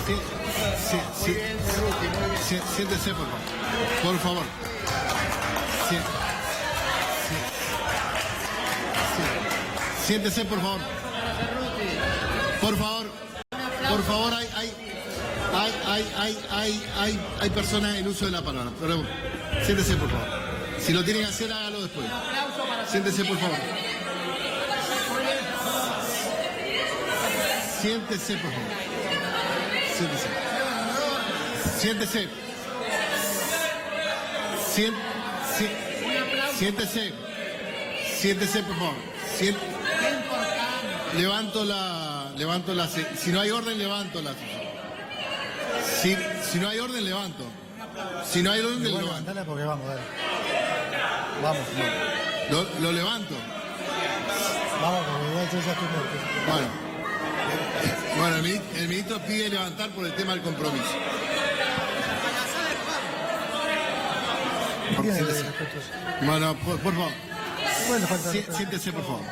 Sí, sí, sí. Sí, siéntese, por favor. Por favor. Sí, sí, sí. Siéntese, por favor. Por favor. Por favor, hay personas en uso de la palabra. Pero siéntese, por favor. Si lo tienen que hacer, hágalo después. Siéntese, por favor. Siéntese, por favor. Siéntese. Siéntese. Siéntese. Siéntese, por favor. Levanto la... Si no hay orden, levanto la... Si no hay orden, levanto. Si no hay orden, levanto. Levantala porque vamos, dale. Vamos. Lo levanto. Vamos, porque ya estoy muerto. Bueno, el ministro pide levantar por el tema del compromiso. Bueno, por favor. Siéntese, por favor.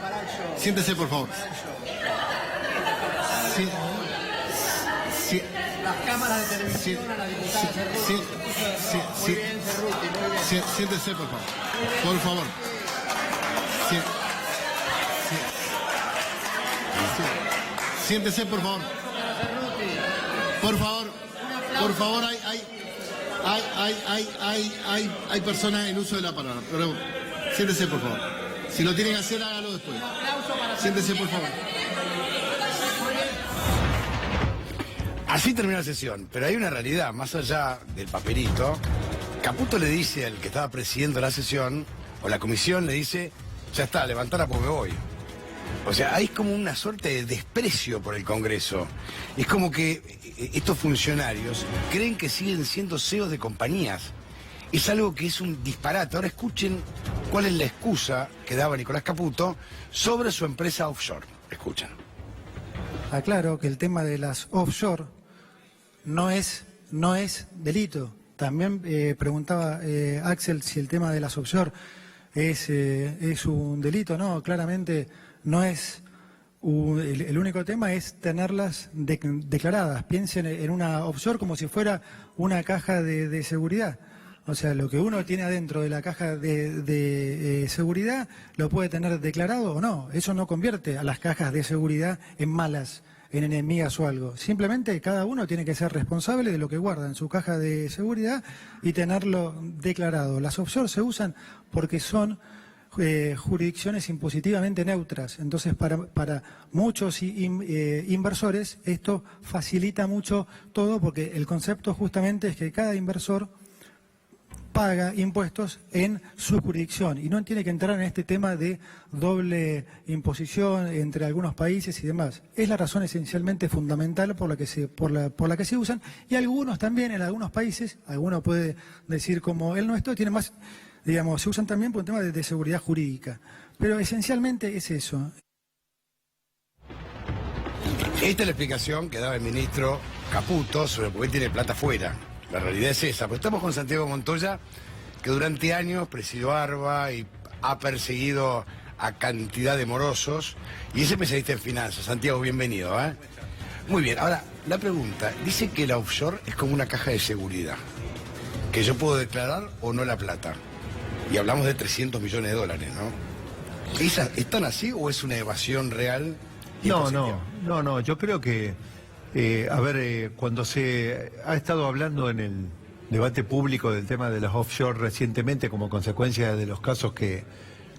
Siéntese, por favor. Las cámaras de televisión a la diputada Siéntese, por favor. Por favor. Siéntese, por favor. Por favor, hay personas en uso de la palabra. Pero siéntese, por favor. Si lo tienen que hacer, hágalo después. Siéntese, por favor. Así termina la sesión, pero hay una realidad, más allá del papelito. Caputo le dice al que estaba presidiendo la sesión, o la comisión le dice, ya está, levantala porque me voy. O sea, hay como una suerte de desprecio por el Congreso. Es como que estos funcionarios creen que siguen siendo CEOs de compañías. Es algo que es un disparate. Ahora escuchen cuál es la excusa que daba Nicolás Caputo sobre su empresa offshore. Escuchen. Aclaro que el tema de las offshore no es delito. También preguntaba Axel si el tema de las offshore es un delito. No, claramente no es. El único tema es tenerlas declaradas. Piensen en una offshore como si fuera una caja de seguridad. O sea, lo que uno tiene adentro de la caja de seguridad lo puede tener declarado o no. Eso no convierte a las cajas de seguridad en malas, en enemigas o algo. Simplemente cada uno tiene que ser responsable de lo que guarda en su caja de seguridad y tenerlo declarado. Las offshore se usan porque son jurisdicciones impositivamente neutras. Entonces, para muchos inversores esto facilita mucho todo, porque el concepto justamente es que cada inversor paga impuestos en su jurisdicción y no tiene que entrar en este tema de doble imposición entre algunos países y demás. Es la razón esencialmente fundamental por la que se usan, y algunos también en algunos países, alguno puede decir como el nuestro, tiene más, digamos, se usan también por un tema de seguridad jurídica, pero esencialmente es eso. Esta es la explicación que daba el ministro Caputo sobre por qué tiene plata afuera. La realidad es esa. Pero estamos con Santiago Montoya, que durante años presidió ARBA y ha perseguido a cantidad de morosos, y es especialista en finanzas. Santiago, bienvenido. Muy bien, ahora, la pregunta, dice que la offshore es como una caja de seguridad, que yo puedo declarar o no la plata. Y hablamos de 300 millones de dólares, ¿no? ¿Es tan así o es una evasión real? No, yo creo que... cuando se ha estado hablando en el debate público del tema de las offshore recientemente como consecuencia de los casos que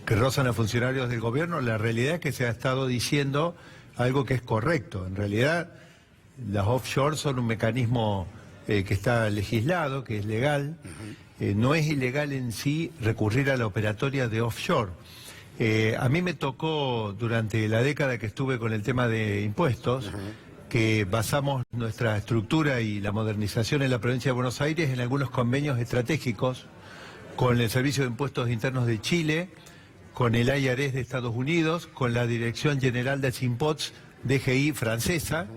rozan a funcionarios del gobierno, la realidad es que se ha estado diciendo algo que es correcto. En realidad, las offshore son un mecanismo que está legislado, que es legal. No es ilegal en sí recurrir a la operatoria de offshore. A mí me tocó durante la década que estuve con el tema de impuestos, que basamos nuestra estructura y la modernización en la provincia de Buenos Aires en algunos convenios estratégicos con el Servicio de Impuestos Internos de Chile, con el IRS de Estados Unidos, con la Dirección General de Impots DGI francesa,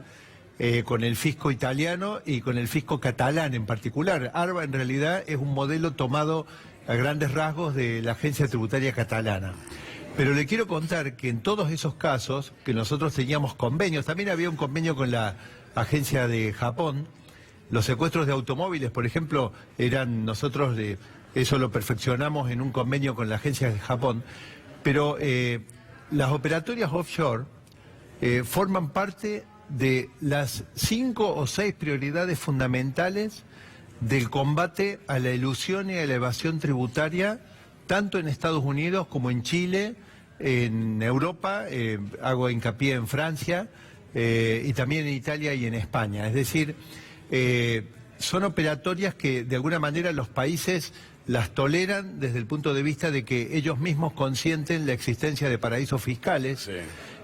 con el fisco italiano y con el fisco catalán en particular. ARBA en realidad es un modelo tomado a grandes rasgos de la Agencia Tributaria Catalana. Pero le quiero contar que en todos esos casos que nosotros teníamos convenios, también había un convenio con la agencia de Japón. Los secuestros de automóviles, por ejemplo, eso lo perfeccionamos en un convenio con la agencia de Japón, pero las operatorias offshore forman parte de las 5 o 6 prioridades fundamentales del combate a la elusión y a la evasión tributaria, tanto en Estados Unidos como en Chile, en Europa, hago hincapié en Francia, y también en Italia y en España. Es decir, son operatorias que de alguna manera los países las toleran desde el punto de vista de que ellos mismos consienten la existencia de paraísos fiscales. Sí.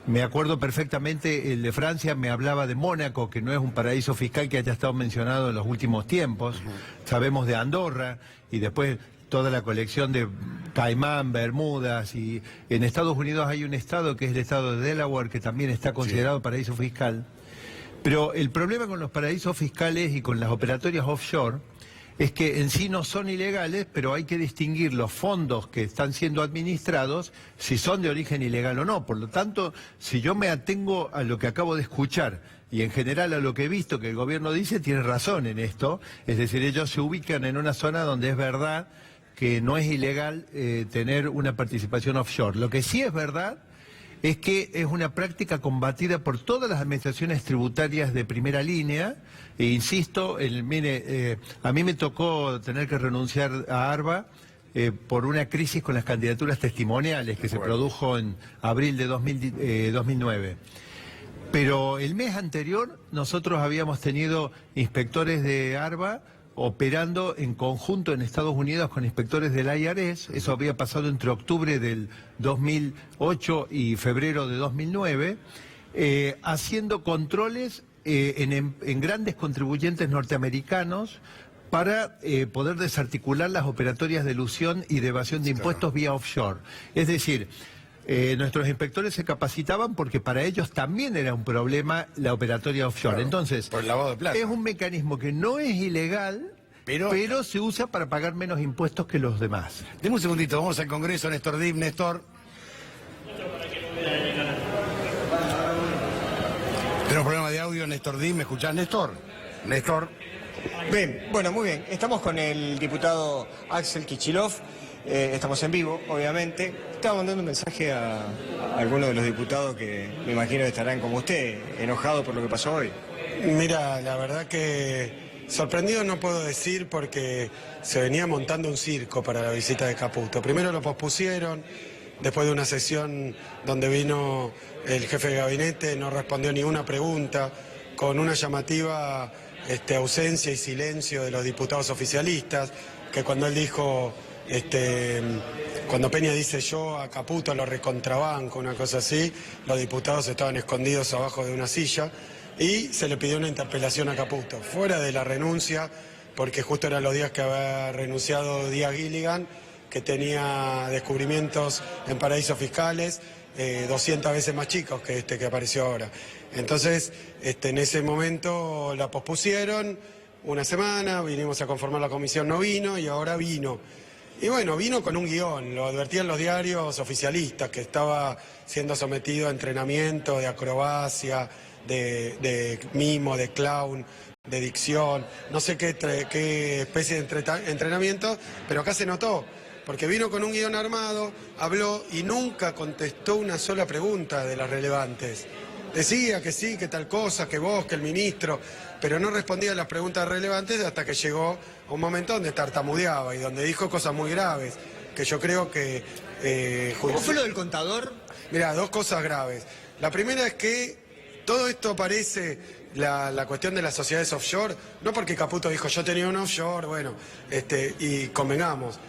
Me acuerdo perfectamente, el de Francia me hablaba de Mónaco, que no es un paraíso fiscal que haya estado mencionado en los últimos tiempos. Sabemos de Andorra y después toda la colección de Caimán, Bermudas, y en Estados Unidos hay un estado que es el estado de Delaware que también está considerado paraíso fiscal. Pero el problema con los paraísos fiscales y con las operatorias offshore es que en sí no son ilegales, pero hay que distinguir los fondos que están siendo administrados si son de origen ilegal o no. Por lo tanto, si yo me atengo a lo que acabo de escuchar y en general a lo que he visto que el gobierno dice, tiene razón en esto. Es decir, ellos se ubican en una zona donde es verdad que no es ilegal tener una participación offshore. Lo que sí es verdad es que es una práctica combatida por todas las administraciones tributarias de primera línea. E insisto, a mí me tocó tener que renunciar a ARBA por una crisis con las candidaturas testimoniales que se produjo en abril de 2009. Pero el mes anterior nosotros habíamos tenido inspectores de ARBA operando en conjunto en Estados Unidos con inspectores del IRS. Eso había pasado entre octubre del 2008 y febrero de 2009, haciendo controles en grandes contribuyentes norteamericanos para poder desarticular las operatorias de elusión y de evasión de impuestos vía offshore. Es decir, nuestros inspectores se capacitaban porque para ellos también era un problema la operatoria offshore. Claro, entonces, por el lavado de plata. Es un mecanismo que no es ilegal, pero se usa para pagar menos impuestos que los demás. Deme un segundito, vamos al Congreso, Néstor Dib. Néstor. Tenemos problema de audio, Néstor Dib. ¿Me escuchás, Néstor? Néstor. Bien, bueno, muy bien. Estamos con el diputado Axel Kicillof. Estamos en vivo, obviamente. Estaba mandando un mensaje a algunos de los diputados que me imagino estarán como usted, enojados por lo que pasó hoy. Mira, la verdad que sorprendido no puedo decir porque se venía montando un circo para la visita de Caputo. Primero lo pospusieron, después de una sesión donde vino el jefe de gabinete, no respondió ni una pregunta, con una llamativa ausencia y silencio de los diputados oficialistas, que cuando él dijo... cuando Peña dice yo a Caputo lo recontrabanco, una cosa así, los diputados estaban escondidos abajo de una silla y se le pidió una interpelación a Caputo, fuera de la renuncia, porque justo eran los días que había renunciado Díaz Gilligan, que tenía descubrimientos en paraísos fiscales 200 veces más chicos que que apareció ahora. Entonces, en ese momento la pospusieron una semana, vinimos a conformar la comisión, no vino y ahora vino. Y bueno, vino con un guión, lo advertían los diarios oficialistas, que estaba siendo sometido a entrenamiento de acrobacia, de mimo, de clown, de dicción, no sé qué especie de entrenamiento, pero acá se notó, porque vino con un guión armado, habló y nunca contestó una sola pregunta de las relevantes. Decía que sí, que tal cosa, que vos, que el ministro, pero no respondía a las preguntas relevantes hasta que llegó a un momento donde tartamudeaba y donde dijo cosas muy graves, que yo creo que... ¿Cómo fue lo del contador? Mira, dos cosas graves. La primera es que todo esto aparece, la cuestión de las sociedades offshore, no porque Caputo dijo yo tenía un offshore, bueno, y convengamos,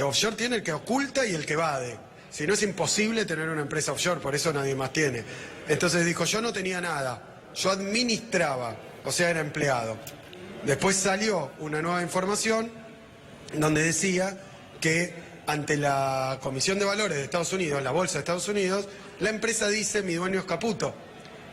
offshore tiene el que oculta y el que evade. Si no, es imposible tener una empresa offshore, por eso nadie más tiene. Entonces dijo, yo no tenía nada, yo administraba, o sea, era empleado. Después salió una nueva información donde decía que ante la Comisión de Valores de Estados Unidos, la Bolsa de Estados Unidos, la empresa dice mi dueño es Caputo.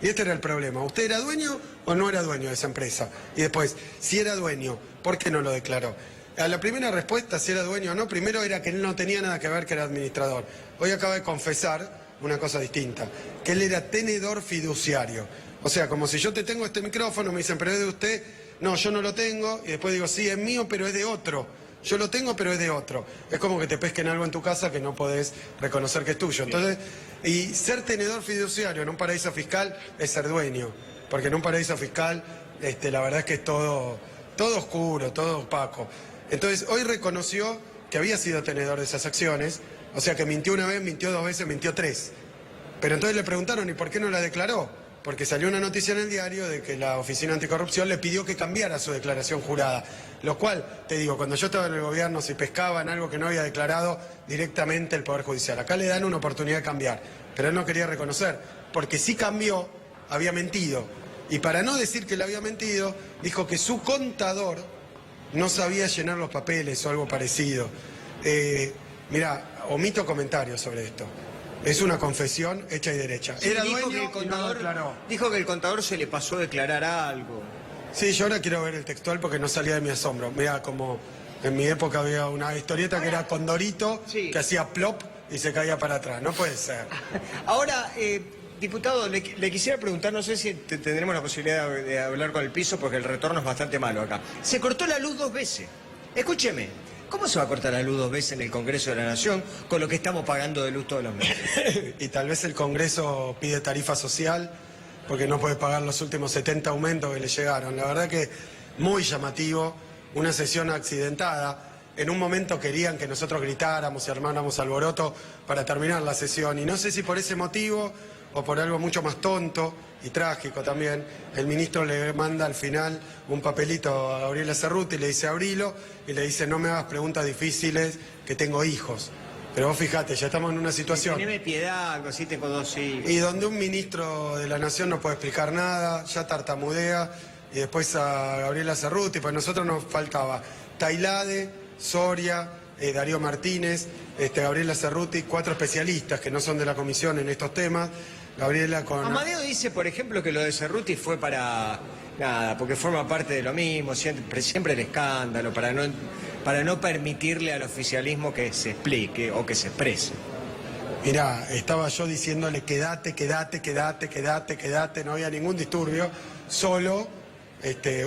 Y este era el problema, ¿usted era dueño o no era dueño de esa empresa? Y después, si era dueño, ¿por qué no lo declaró? A la primera respuesta, si era dueño o no, primero era que él no tenía nada que ver, que era administrador. Hoy acaba de confesar una cosa distinta, que él era tenedor fiduciario. O sea, como si yo te tengo este micrófono, me dicen, pero es de usted. No, yo no lo tengo. Y después digo, sí, es mío, pero es de otro. Yo lo tengo, pero es de otro. Es como que te pesquen algo en tu casa que no podés reconocer que es tuyo. Entonces, y ser tenedor fiduciario en un paraíso fiscal es ser dueño. Porque en un paraíso fiscal, la verdad es que es todo oscuro, todo opaco. Entonces, hoy reconoció que había sido tenedor de esas acciones. O sea, que mintió una vez, mintió 2 veces, mintió 3. Pero entonces le preguntaron, ¿y por qué no la declaró? Porque salió una noticia en el diario de que la Oficina Anticorrupción le pidió que cambiara su declaración jurada. Lo cual, te digo, cuando yo estaba en el gobierno se pescaba en algo que no había declarado directamente el Poder Judicial. Acá le dan una oportunidad de cambiar, pero él no quería reconocer, porque si cambió, había mentido. Y para no decir que le había mentido, dijo que su contador no sabía llenar los papeles o algo parecido. Mirá, omito comentarios sobre esto. Es una confesión hecha y derecha. Sí, Era dijo dueño que el y no contador, declaró. dijo que el contador se le pasó a declarar algo. Sí, yo ahora quiero ver el textual porque no salía de mi asombro. Mira, como en mi época había una historieta que era Condorito, Sí. que hacía plop y se caía para atrás. No puede ser. Ahora, diputado, le quisiera preguntar, no sé si tendremos la posibilidad de hablar con el piso porque el retorno es bastante malo acá. Se cortó la luz 2 veces. Escúcheme, ¿cómo se va a cortar la luz 2 veces en el Congreso de la Nación con lo que estamos pagando de luz todos los meses? Y tal vez el Congreso pide tarifa social porque no puede pagar los últimos 70 aumentos que le llegaron. La verdad que muy llamativo, una sesión accidentada. En un momento querían que nosotros gritáramos y armáramos alboroto para terminar la sesión. Y no sé si por ese motivo o por algo mucho más tonto y trágico también, el ministro le manda al final un papelito a Gabriela Cerruti y le dice abrilo y le dice no me hagas preguntas difíciles que tengo hijos. Pero vos fijate, ya estamos en una situación. Teneme piedad, algo así, tengo 2 hijos. Y donde un ministro de la Nación no puede explicar nada, ya tartamudea, y después a Gabriela Cerruti, pues nosotros nos faltaba Tailade, Soria, Darío Martínez, Gabriela Cerruti, 4 especialistas que no son de la comisión en estos temas. Gabriela con... Amadeo dice, por ejemplo, que lo de Cerruti fue para nada, porque forma parte de lo mismo, siempre el escándalo, para no permitirle al oficialismo que se explique o que se exprese. Mirá, estaba yo diciéndole quédate, no había ningún disturbio, solo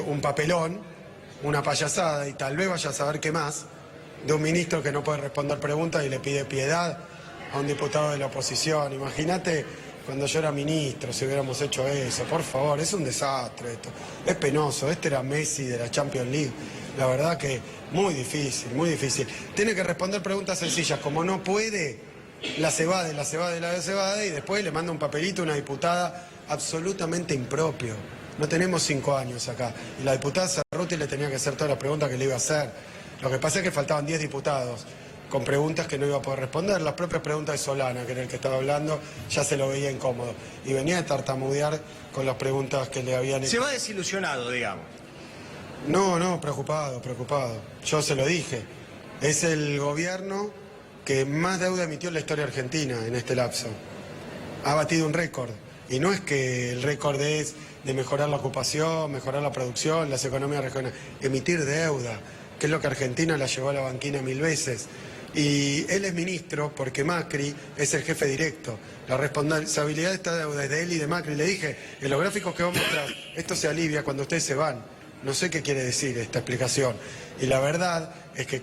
un papelón, una payasada y tal vez vaya a saber qué más, de un ministro que no puede responder preguntas y le pide piedad a un diputado de la oposición. Imagínate cuando yo era ministro, si hubiéramos hecho eso, por favor, es un desastre esto, es penoso, era Messi de la Champions League, la verdad que muy difícil, muy difícil. Tiene que responder preguntas sencillas, como no puede, la cebade y después le manda un papelito a una diputada absolutamente impropio. No tenemos 5 años acá, y la diputada Cerruti le tenía que hacer todas las preguntas que le iba a hacer. Lo que pasa es que faltaban 10 diputados. Con preguntas que no iba a poder responder. Las propias preguntas de Solana, que era el que estaba hablando, ya se lo veía incómodo. Y venía de tartamudear con las preguntas que le habían hecho. Se va desilusionado, digamos. No, preocupado. Yo se lo dije. Es el gobierno que más deuda emitió en la historia argentina en este lapso. Ha batido un récord. Y no es que el récord es de mejorar la ocupación, mejorar la producción, las economías regionales. Emitir deuda, que es lo que Argentina la llevó a la banquina 1000 veces. Y él es ministro porque Macri es el jefe directo. La responsabilidad de esta deuda es de él y de Macri. Le dije, en los gráficos que vos mostrás, esto se alivia cuando ustedes se van. No sé qué quiere decir esta explicación. Y la verdad es que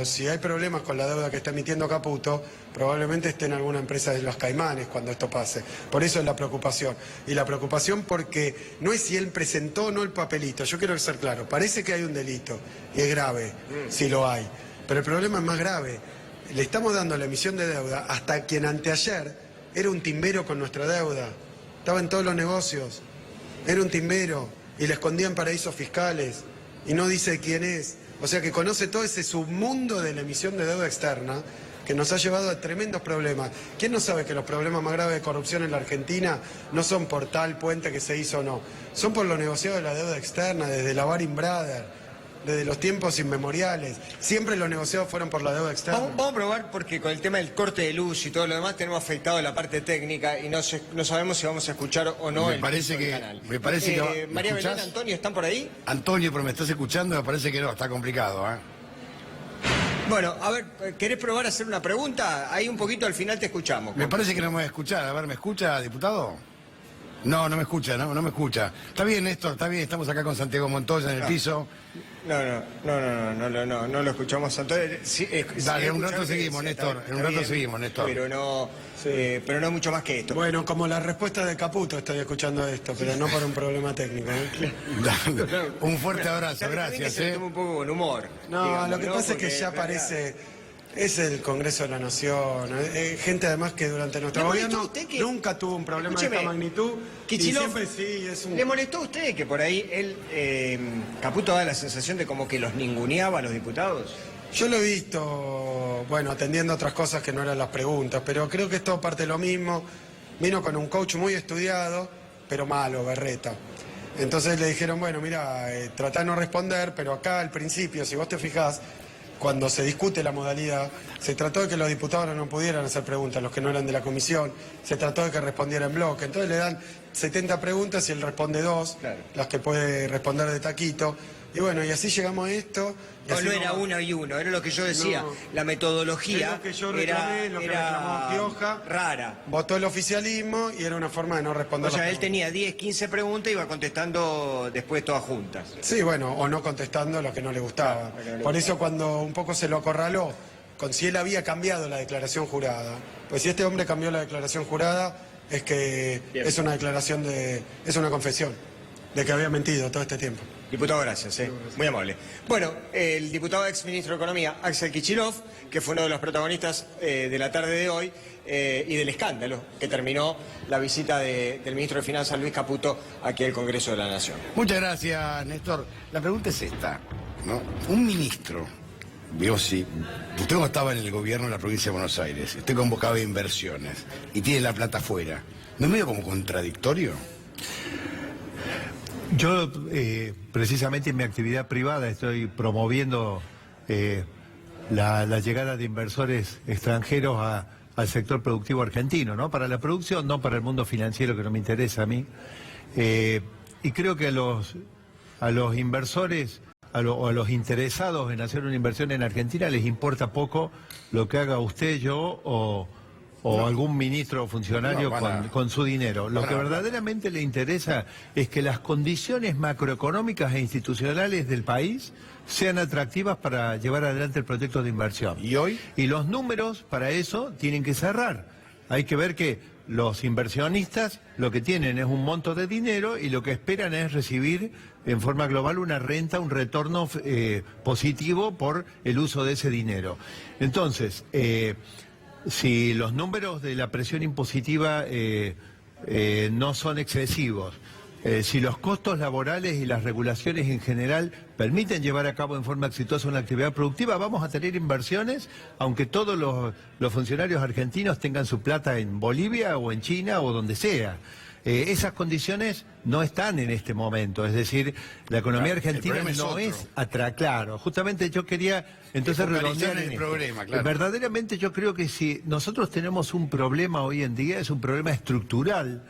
si hay problemas con la deuda que está emitiendo Caputo, probablemente esté en alguna empresa de los Caimanes cuando esto pase. Por eso es la preocupación. Y la preocupación porque no es si él presentó o no el papelito. Yo quiero ser claro, parece que hay un delito y es grave, si lo hay. Pero el problema es más grave. Le estamos dando la emisión de deuda hasta quien anteayer era un timbero con nuestra deuda. Estaba en todos los negocios. Era un timbero y le escondía en paraísos fiscales y no dice quién es. O sea que conoce todo ese submundo de la emisión de deuda externa que nos ha llevado a tremendos problemas. ¿Quién no sabe que los problemas más graves de corrupción en la Argentina no son por tal puente que se hizo o no? Son por los negociados de la deuda externa, desde la Baring Brothers, desde los tiempos inmemoriales. Siempre los negociados fueron por la deuda externa. Vamos a probar porque con el tema del corte de luz y todo lo demás tenemos afectado la parte técnica y no sabemos si vamos a escuchar o no Me parece que ¿me María Belén, escuchás? Antonio, ¿están por ahí? Antonio, pero me estás escuchando, me parece que no, está complicado, ¿eh? Bueno, a ver, ¿querés probar a hacer una pregunta? Ahí un poquito al final te escuchamos. Me parece que no me va a escuchar. A ver, ¿me escucha, diputado? No, no me escucha, no me escucha. Está bien, Néstor, está bien, estamos acá con Santiago Montoya en el piso. No lo escuchamos. Entonces, sí, Dale, en un rato escuchando que seguimos, sí, Néstor, en un rato bien, seguimos, Néstor. Pero no mucho más que esto. Bueno, como la respuesta de Caputo estoy escuchando esto, pero no por un problema técnico. Dale, un fuerte abrazo, También que gracias. se lo tome un poco con humor. No, digamos, lo que pasa es que Porque, ya parece... Es el Congreso de la Nación, gente además que durante nuestro ¿Le molestó gobierno a usted que- nunca tuvo un problema de Escúcheme, esta magnitud y Kicillof, siempre sí es un... ¿le molestó a usted que por ahí él, Caputo, da la sensación de como que los ninguneaba a los diputados? Yo lo he visto, bueno, atendiendo otras cosas que no eran las preguntas, pero creo que es todo parte de lo mismo. Vino con un coach muy estudiado, pero malo, berreta. Entonces le dijeron, bueno, mira, tratá de no responder, pero acá al principio, si vos te fijás, cuando se discute la modalidad, se trató de que los diputados no pudieran hacer preguntas, los que no eran de la comisión, se trató de que respondiera en bloque. Entonces le dan 70 preguntas y él responde 2, Claro. las que puede responder de taquito. Y bueno, y así llegamos a esto. y No, así no era vamos. uno y uno, era lo que yo decía. No. La metodología Es lo que yo reclamé, lo que reclamó Gioja. rara. Votó el oficialismo y era una forma de no responder O sea, las él preguntas. tenía 10, 15 preguntas y iba contestando después todas juntas. Sí, bueno, o no contestando lo que no le gustaba. Por eso cuando un poco se lo acorraló, con si él había cambiado la declaración jurada, pues si este hombre cambió la declaración jurada, es que Bien. es una declaración es una confesión de que había mentido todo este tiempo. Diputado, gracias, muy amable. Bueno, el diputado ex ministro de Economía, Axel Kicillof, que fue uno de los protagonistas de la tarde de hoy y del escándalo que terminó la visita del ministro de Finanzas, Luis Caputo, aquí al Congreso de la Nación. Muchas gracias, Néstor. La pregunta es esta, ¿no? Un ministro, digo, si usted no estaba en el gobierno de la provincia de Buenos Aires, usted convocaba inversiones y tiene la plata afuera, ¿no es medio como contradictorio? Yo, precisamente en mi actividad privada, estoy promoviendo la llegada de inversores extranjeros al sector productivo argentino, ¿no? Para la producción, no para el mundo financiero, que no me interesa a mí. Y creo que a los inversores, o a los interesados en hacer una inversión en Argentina, les importa poco lo que haga usted, yo o algún ministro o funcionario No, con su dinero. Lo que verdaderamente le interesa es que las condiciones macroeconómicas e institucionales del país sean atractivas para llevar adelante el proyecto de inversión. ¿Y hoy? Y los números para eso tienen que cerrar. Hay que ver que los inversionistas lo que tienen es un monto de dinero y lo que esperan es recibir en forma global una renta, un retorno positivo por el uso de ese dinero. Entonces, si los números de la presión impositiva no son excesivos, si los costos laborales y las regulaciones en general permiten llevar a cabo en forma exitosa una actividad productiva, vamos a tener inversiones, aunque todos los funcionarios argentinos tengan su plata en Bolivia o en China o donde sea. Esas condiciones no están en este momento, es decir, la economía argentina no es claro, justamente yo quería entonces redondear en el esto. problema, claro. Verdaderamente yo creo que si nosotros tenemos un problema hoy en día, es un problema estructural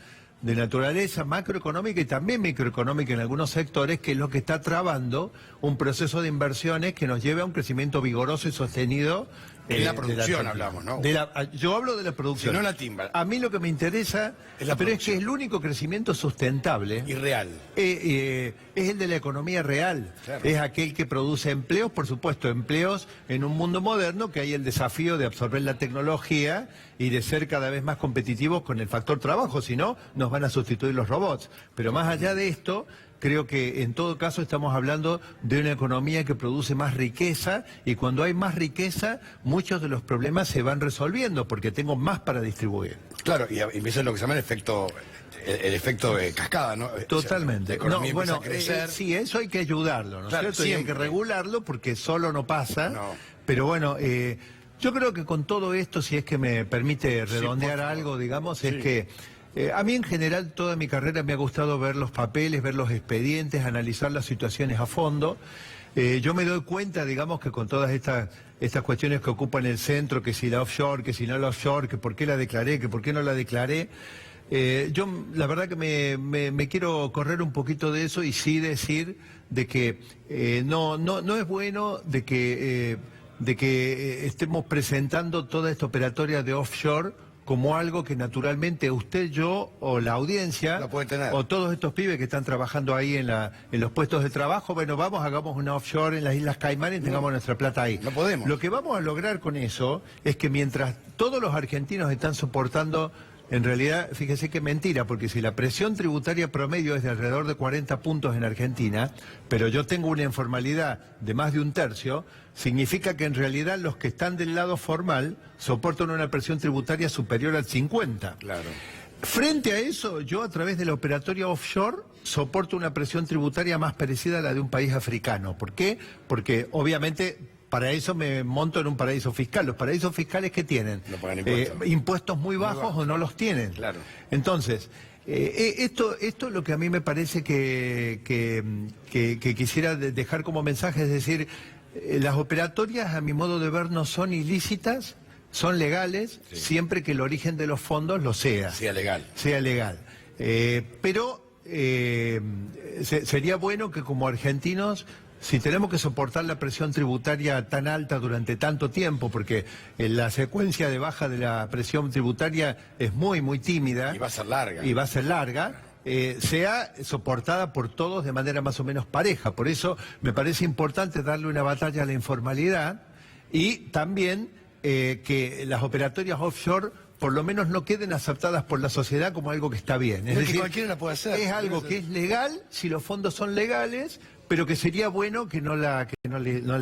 de naturaleza macroeconómica y también microeconómica en algunos sectores, que es lo que está trabando un proceso de inversiones que nos lleve a un crecimiento vigoroso y sostenido. En la de producción Argentina. hablamos, ¿no? Yo hablo de la producción. Si no la timba. A mí lo que me interesa, Es la pero es que producción. el único crecimiento sustentable Irreal. es el de la economía real. Claro. Es aquel que produce empleos, por supuesto, empleos en un mundo moderno que hay el desafío de absorber la tecnología y de ser cada vez más competitivos con el factor trabajo, si no, nos van a sustituir los robots. Pero más allá de esto, creo que en todo caso estamos hablando de una economía que produce más riqueza, y cuando hay más riqueza, muchos de los problemas se van resolviendo porque tengo más para distribuir. Claro, y empieza lo que se llama el efecto de cascada, ¿no? Totalmente. La economía No, empieza bueno, a crecer. sí, eso hay que ayudarlo, ¿no es Claro, cierto? Y hay que siempre. regularlo porque solo no pasa. No. Pero bueno, yo creo que con todo esto, si es que me permite redondear por favor. algo, digamos, es que a mí en general toda mi carrera me ha gustado ver los papeles, ver los expedientes, analizar las situaciones a fondo. Yo me doy cuenta, digamos, que con todas estas cuestiones que ocupan el centro, que si la offshore, que si no la offshore, que por qué la declaré, que por qué no la declaré, yo la verdad que me quiero correr un poquito de eso y sí decir de que no es bueno de que estemos presentando toda esta operatoria de offshore como algo que naturalmente usted, yo o la audiencia Lo puede tener. o todos estos pibes que están trabajando ahí en los puestos de trabajo, bueno, hagamos una offshore en las Islas Caimán y tengamos nuestra plata ahí. No podemos. Lo que vamos a lograr con eso es que mientras todos los argentinos están soportando, en realidad, fíjese qué mentira, porque si la presión tributaria promedio es de alrededor de 40 puntos en Argentina, pero yo tengo una informalidad de más de un tercio, significa que en realidad los que están del lado formal soportan una presión tributaria superior al 50. Claro. Frente a eso, yo a través de la operatoria offshore soporto una presión tributaria más parecida a la de un país africano. ¿Por qué? Porque obviamente para eso me monto en un paraíso fiscal. Los paraísos fiscales, ¿qué tienen? No pagan impuestos. Impuestos muy bajos o no los tienen. Claro. Entonces, esto es lo que a mí me parece que quisiera dejar como mensaje, es decir, las operatorias, a mi modo de ver, no son ilícitas, son legales, Sí. siempre que el origen de los fondos lo sea. Sea legal. Sea legal. Pero sería bueno que como argentinos, si tenemos que soportar la presión tributaria tan alta durante tanto tiempo, porque la secuencia de baja de la presión tributaria es muy, muy tímida. Y va a ser larga. Y va a ser larga. Sea soportada por todos de manera más o menos pareja. Por eso me parece importante darle una batalla a la informalidad y también que las operatorias offshore por lo menos no queden aceptadas por la sociedad como algo que está bien. Es que decir, cualquiera la puede hacer. es algo que es legal si los fondos son legales, pero que sería bueno que no la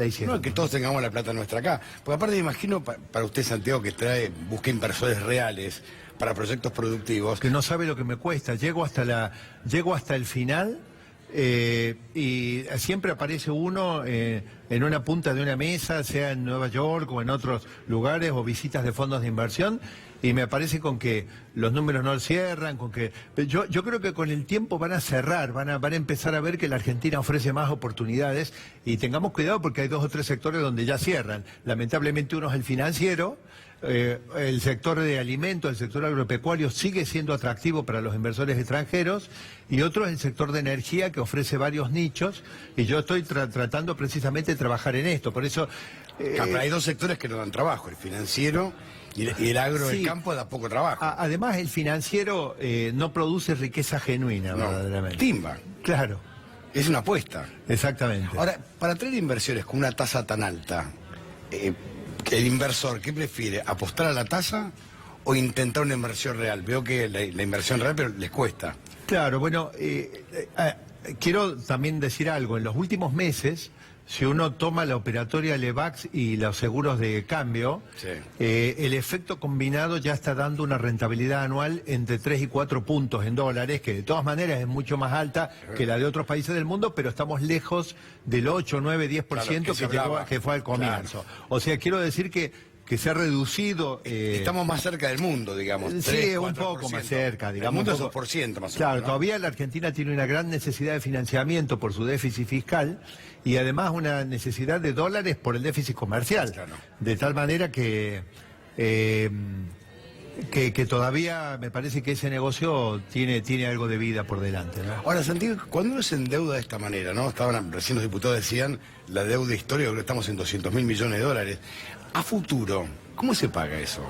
hicieran. No, que todos tengamos la plata nuestra acá. Porque aparte me imagino para usted, Santiago, que busca inversores reales para proyectos productivos. Que no sabe lo que me cuesta. Llego hasta el final y siempre aparece uno en una punta de una mesa, sea en Nueva York o en otros lugares o visitas de fondos de inversión, y me aparece con que los números no cierran, con que yo creo que con el tiempo van a cerrar, van a empezar a ver que la Argentina ofrece más oportunidades y tengamos cuidado porque hay 2 o 3 sectores donde ya cierran. Lamentablemente uno es el financiero. El sector de alimentos, el sector agropecuario sigue siendo atractivo para los inversores extranjeros y otro es el sector de energía que ofrece varios nichos y yo estoy tratando precisamente de trabajar en esto. Por eso... Pero hay 2 sectores que no dan trabajo, el financiero y el agro del Sí. campo da poco trabajo. Además el financiero no produce riqueza genuina, No, verdaderamente. timba. Claro, Es una apuesta. exactamente. Ahora, para traer inversiones con una tasa tan alta, el inversor, ¿qué prefiere? ¿Apostar a la tasa o intentar una inversión real? Veo que la inversión real pero les cuesta. Claro, bueno, quiero también decir algo. En los últimos meses, si uno toma la operatoria Levax y los seguros de cambio, Sí. el efecto combinado ya está dando una rentabilidad anual entre 3 y 4 puntos en dólares, que de todas maneras es mucho más alta que la de otros países del mundo, pero estamos lejos del 8, 9, 10% Claro, que se hablaba. que fue al comienzo. O sea, quiero decir que se ha reducido... Estamos más cerca del mundo, digamos. Sí, 3, un 4%. poco más cerca, digamos. El mundo un es poco. 2% más o Claro, menos. ¿no? todavía la Argentina tiene una gran necesidad de financiamiento por su déficit fiscal y además una necesidad de dólares por el déficit comercial. Claro. De tal manera que todavía me parece que ese negocio tiene algo de vida por delante, ¿no? Ahora, Santiago, cuando uno se endeuda de esta manera, ¿no? Recién los diputados decían la deuda histórica, creo que estamos en 200.000 millones de dólares. A futuro, ¿cómo se paga eso?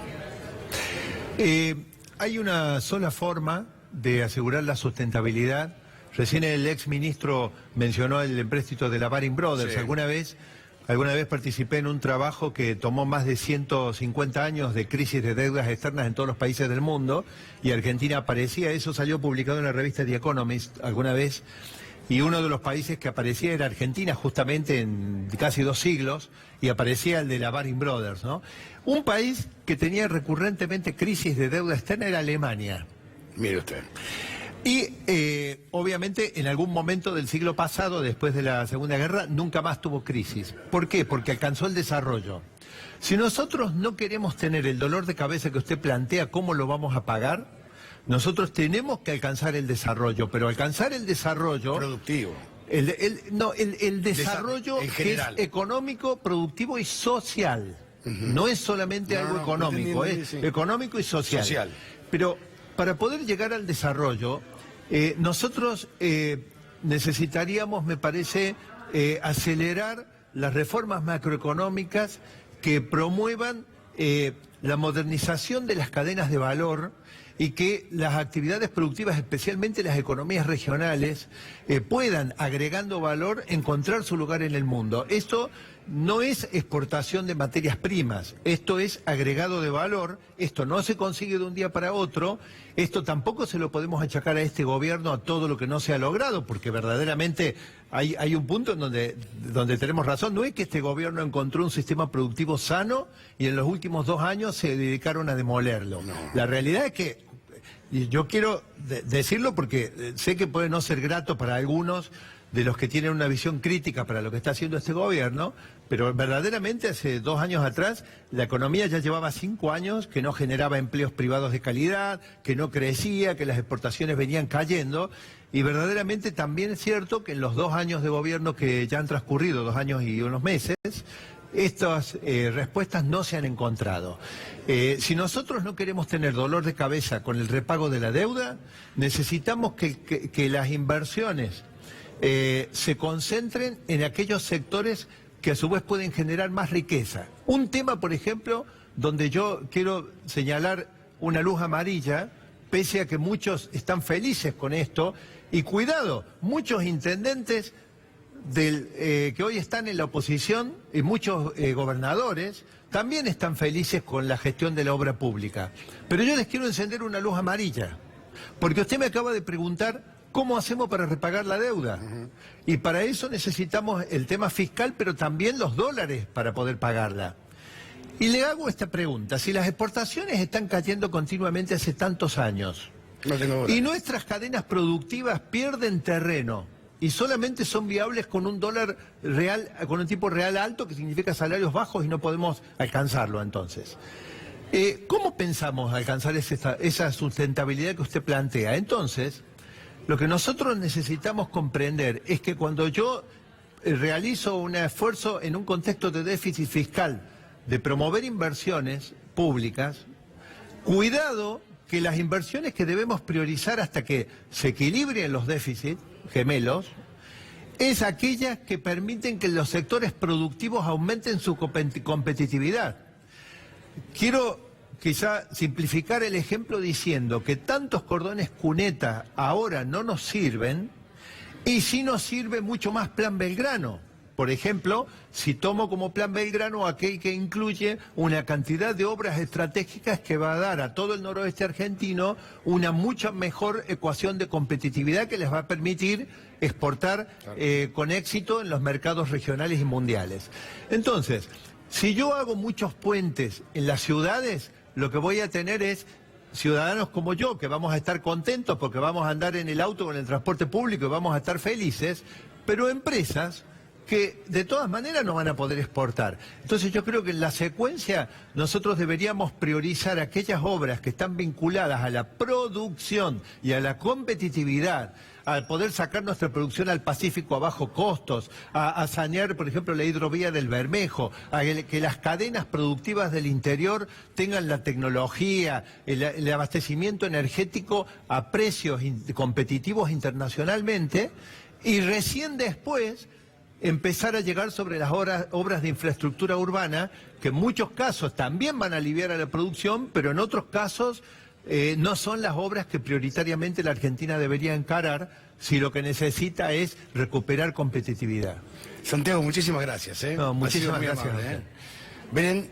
Hay una sola forma de asegurar la sustentabilidad. Recién el ex ministro mencionó el empréstito de la Baring Brothers. Sí. Alguna vez participé en un trabajo que tomó más de 150 años de crisis de deudas externas en todos los países del mundo y Argentina aparecía. Eso salió publicado en la revista The Economist alguna vez. Y uno de los países que aparecía era Argentina, justamente en casi 2 siglos, y aparecía el de la Baring Brothers, ¿no? Un país que tenía recurrentemente crisis de deuda externa era Alemania. Mire usted. Y obviamente en algún momento del siglo pasado, después de la Segunda Guerra, nunca más tuvo crisis. ¿Por qué? Porque alcanzó el desarrollo. Si nosotros no queremos tener el dolor de cabeza que usted plantea, ¿cómo lo vamos a pagar? Nosotros tenemos que alcanzar el desarrollo, pero alcanzar el desarrollo... Productivo. El desarrollo En que es general. económico, productivo y social. No es solamente algo económico, entendí, es sí. económico y social. Social. Pero para poder llegar al desarrollo, nosotros necesitaríamos, me parece, acelerar las reformas macroeconómicas que promuevan la modernización de las cadenas de valor y que las actividades productivas, especialmente las economías regionales, puedan, agregando valor, encontrar su lugar en el mundo. Esto no es exportación de materias primas, esto es agregado de valor, esto no se consigue de un día para otro, esto tampoco se lo podemos achacar a este gobierno a todo lo que no se ha logrado, porque verdaderamente hay un punto en donde tenemos razón. No es que este gobierno encontró un sistema productivo sano y en los últimos 2 años se dedicaron a demolerlo. No. La realidad es que, y yo quiero decirlo porque sé que puede no ser grato para algunos de los que tienen una visión crítica para lo que está haciendo este gobierno, pero verdaderamente hace 2 años atrás la economía ya llevaba 5 años que no generaba empleos privados de calidad, que no crecía, que las exportaciones venían cayendo, y verdaderamente también es cierto que en los 2 años de gobierno que ya han transcurrido, 2 años y unos meses, estas respuestas no se han encontrado. Si nosotros no queremos tener dolor de cabeza con el repago de la deuda, necesitamos que las inversiones se concentren en aquellos sectores que a su vez pueden generar más riqueza. Un tema, por ejemplo, donde yo quiero señalar una luz amarilla, pese a que muchos están felices con esto, y cuidado, muchos intendentes que hoy están en la oposición y muchos gobernadores también están felices con la gestión de la obra pública. Pero yo les quiero encender una luz amarilla, porque usted me acaba de preguntar ¿cómo hacemos para repagar la deuda? Y para eso necesitamos el tema fiscal, pero también los dólares para poder pagarla. Y le hago esta pregunta: si las exportaciones están cayendo continuamente hace tantos años, y nuestras cadenas productivas pierden terreno, y solamente son viables con un dólar real, con un tipo real alto, que significa salarios bajos, y no podemos alcanzarlo entonces. ¿Cómo pensamos alcanzar esa sustentabilidad que usted plantea? Entonces, lo que nosotros necesitamos comprender es que cuando yo realizo un esfuerzo en un contexto de déficit fiscal, de promover inversiones públicas, cuidado que las inversiones que debemos priorizar hasta que se equilibren los déficits gemelos, es aquellas que permiten que los sectores productivos aumenten su competitividad. Quiero quizá simplificar el ejemplo diciendo que tantos cordones cuneta ahora no nos sirven, y sí nos sirve mucho más Plan Belgrano. Por ejemplo, si tomo como Plan Belgrano aquel que incluye una cantidad de obras estratégicas que va a dar a todo el noroeste argentino una mucha mejor ecuación de competitividad que les va a permitir exportar con éxito en los mercados regionales y mundiales. Entonces, si yo hago muchos puentes en las ciudades, lo que voy a tener es ciudadanos como yo, que vamos a estar contentos porque vamos a andar en el auto con el transporte público y vamos a estar felices, pero empresas que de todas maneras no van a poder exportar. Entonces yo creo que en la secuencia nosotros deberíamos priorizar aquellas obras que están vinculadas a la producción y a la competitividad, al poder sacar nuestra producción al Pacífico a bajo costos, a sanear, por ejemplo, la hidrovía del Bermejo, a que las cadenas productivas del interior tengan la tecnología, el abastecimiento energético a precios competitivos internacionalmente, y recién después empezar a llegar sobre las obras de infraestructura urbana, que en muchos casos también van a aliviar a la producción, pero en otros casos no son las obras que prioritariamente la Argentina debería encarar si lo que necesita es recuperar competitividad. Santiago, muchísimas gracias. No, muchísimas gracias. Ven.